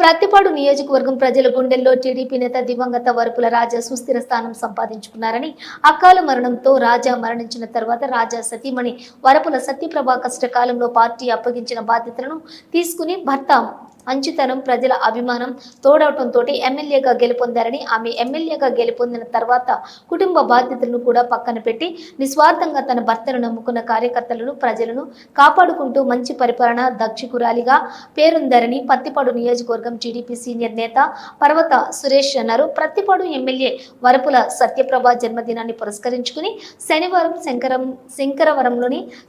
ప్రతిపాడు నియోజకవర్గం ప్రజల గుండెల్లో టీడీపీ నేత దివంగత వరపుల రాజా సుస్థిర స్థానం సంపాదించుకున్నారని, అకాల మరణంతో రాజా మరణించిన తర్వాత రాజా సతీమణి వరపుల సత్యప్రభ కష్టకాలంలో పార్టీ అప్పగించిన బాధ్యతలను తీసుకుని భర్త మంచితనం, ప్రజల అభిమానం తోడవటంతో ఎమ్మెల్యేగా గెలుపొందారని, ఆమె ఎమ్మెల్యేగా గెలుపొందిన తర్వాత కుటుంబ బాధ్యతలను కూడా పక్కన పెట్టి నిస్వార్థంగా తన భర్తను నమ్ముకున్న కార్యకర్తలను, ప్రజలను కాపాడుకుంటూ మంచి పరిపాలన దక్షకురాలిగా పేరొందారని పత్తిపాడు నియోజకవర్గం టీడీపీ సీనియర్ నేత పర్వత సురేష్ అన్నారు. ప్రత్తిపాడు ఎమ్మెల్యే వరపుల సత్యప్రభ జన్మదినాన్ని పురస్కరించుకుని శనివారం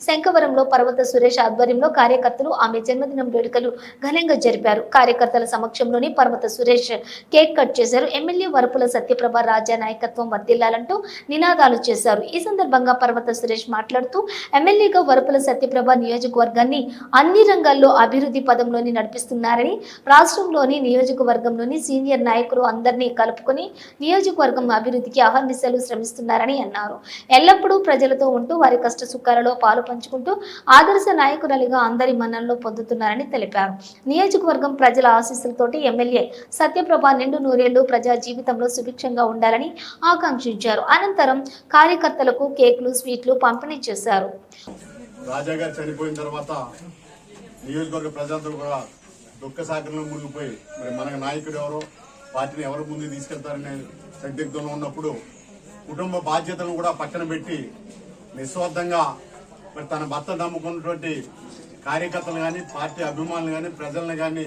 శంకవరంలో పర్వత సురేష్ ఆధ్వర్యంలో కార్యకర్తలు ఆమె జన్మదినం వేడుకలు ఘనంగా జరిపారు. కార్యకర్తల సమక్షంలోని పర్వత సురేష్ కేక్ కట్ చేశారు. ఎమ్మెల్యే వరపుల సత్యప్రభ రాజా నాయకత్వం వర్ధిల్లాలంటూ నినాదాలు చేశారు. ఈ సందర్భంగా పర్వత సురేష్ మాట్లాడుతూ ఎమ్మెల్యేగా వరపుల సత్యప్రభ నియోజకవర్గాన్ని అన్ని రంగాల్లో అభివృద్ధి పదంలోని నడిపిస్తున్నారని, రాష్ట్రంలోని నియోజకవర్గంలోని సీనియర్ నాయకులు అందరినీ కలుపుకొని నియోజకవర్గం అభివృద్ధికి అహర్నిశలు శ్రమిస్తున్నారని అన్నారు. ఎల్లప్పుడూ ప్రజలతో ఉంటూ వారి కష్ట సుఖాలలో పాలు పంచుకుంటూ ఆదర్శ నాయకురాలిగా అందరి మన్ననలు పొందుతున్నారని తెలిపారు. నియోజకవర్గం ప్రజల ఆశీస్సులతోటి ఎమ్మెల్యే సత్యప్రభ నిండు నూరేళ్లు ప్రజా జీవితంలో సుభిక్షంగా ఉండాలని ఆకాంక్షించారు. అనంతరం కార్యకర్తలకు కేకులు, స్వీట్లు పంపిణీ చేశారు. రాజా గారు చనిపోయిన తర్వాత నియోజకవర్గ ప్రజలందరూ కూడా దుఃఖ సాగరంలో మునిగిపోయి మరి మన నాయకుడు ఎవరో, పార్టీని ఎవరు ముందుకు తీసుకెళ్తారనే సందిగ్ధంలో ఉన్నప్పుడు కుటుంబ బాధ్యతలను కూడా పక్కన పెట్టి నిస్వార్థంగా మరి తన భర్త నమ్ముకున్నటువంటి కార్యకర్తలు కానీ, పార్టీ అభిమానులు కానీ, ప్రజలను కానీ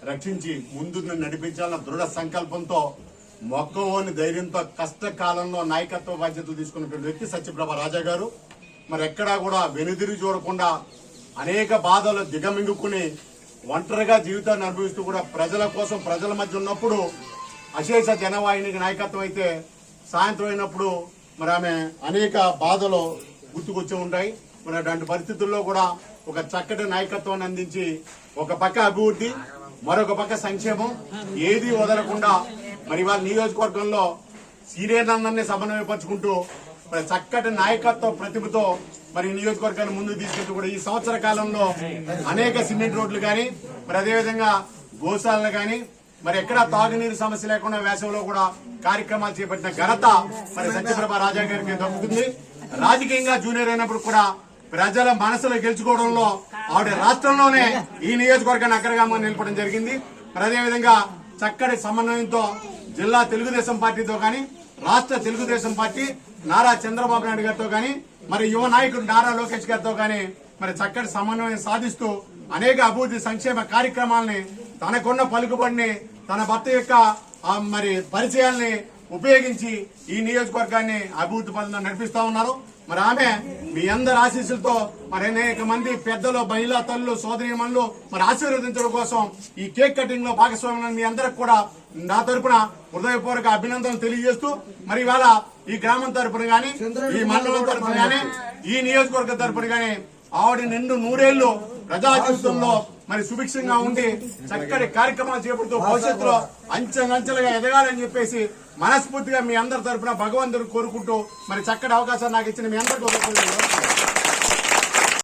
రక్షించి ముందుకు నడిపించాలన్న దృఢ సంకల్పంతో మొక్కవోని ధైర్యంతో కష్టకాలంలో నాయకత్వ బాధ్యతలు తీసుకున్నటువంటి వ్యక్తి సత్యప్రభ రాజా గారు. మరి ఎక్కడా కూడా వెనుదిరిగి చూడకుండా అనేక బాధలు దిగమింగుకుని ఒంటరిగా జీవితాన్ని అనుభవిస్తూ కూడా ప్రజల కోసం ప్రజల మధ్య ఉన్నప్పుడు అశేష జనవాహినికి నాయకత్వం అయితే, సాయంత్రం అయినప్పుడు మరి ఆమె అనేక బాధలు గుర్తుకొచ్చి ఉంటాయి. మరి అటువంటి పరిస్థితుల్లో కూడా ఒక చక్కటి నాయకత్వాన్ని అందించి ఒక పక్క అభివృద్ధి, మరొక పక్క సంక్షేమం ఏది వదలకుండా మరి వాళ్ళ నియోజకవర్గంలో సీనియర్ అందరినీ సమన్వయపరుచుకుంటూ మరి చక్కటి నాయకత్వ ప్రతిభతో మరి నియోజకవర్గాన్ని ముందుకు తీసుకెళ్తూ కూడా ఈ సంవత్సర కాలంలో అనేక సిమెంట్ రోడ్లు కానీ, మరి అదేవిధంగా గోశాలను కానీ, మరి ఎక్కడా తాగునీరు సమస్య లేకుండా వేసవిలో కూడా కార్యక్రమాలు చేపట్టిన ఘనత మరి సత్యప్రభ రాజా గారికి దక్కుతుంది. రాజకీయంగా జూనియర్ అయినప్పుడు కూడా ప్రజల మనసులో గెలుచుకోవడంలో ఆవిడ రాష్ట్రంలోనే ఈ నియోజకవర్గాన్ని అగ్రగామంగా నిలపడం జరిగింది. మరి అదేవిధంగా చక్కటి సమన్వయంతో జిల్లా తెలుగుదేశం పార్టీతో కానీ, రాష్ట్ర తెలుగుదేశం పార్టీ నారా చంద్రబాబు నాయుడు గారితో కానీ, మరి యువ నాయకుడు నారా లోకేష్ గారితో కానీ మరి చక్కటి సమన్వయం సాధిస్తూ అనేక అభివృద్ధి సంక్షేమ కార్యక్రమాలని, తనకున్న పలుకుబడిని, తన భర్త యొక్క మరి పరిచయాల్ని ఉపయోగించి ఈ నియోజకవర్గాన్ని అభివృద్ధి పనులను నడిపిస్తా ఉన్నారు. మరి ఆమె మీ అందరి ఆశీస్సులతో మరి అనేక మంది పెద్దలు, మహిళా తల్లులు, సోదరీమణులు మరి ఆశీర్వదించడం కోసం ఈ కేక్ కటింగ్ లో భాగస్వామ్యం మీ అందరికి కూడా నా తరపున హృదయపూర్వక అభినందనలు తెలియజేస్తూ మరి ఇవాళ ఈ గ్రామం తరపున గాని, ఈ మండలం తరపున గాని, ఈ నియోజకవర్గ తరపున గాని ఆవిడ నిండు నూరేళ్లు ప్రజా జీవితంలో మరి సుభిక్షంగా ఉండి చక్కటి కార్యక్రమాలు చేపడుతూ భవిష్యత్తులో అంచెలంచెలుగా ఎదగాలని చెప్పేసి మనస్ఫూర్తిగా మీ అందరి తరపున భగవంతుడు కోరుకుంటూ మరి చక్కటి అవకాశం నాకు ఇచ్చిన మీ అందరికీ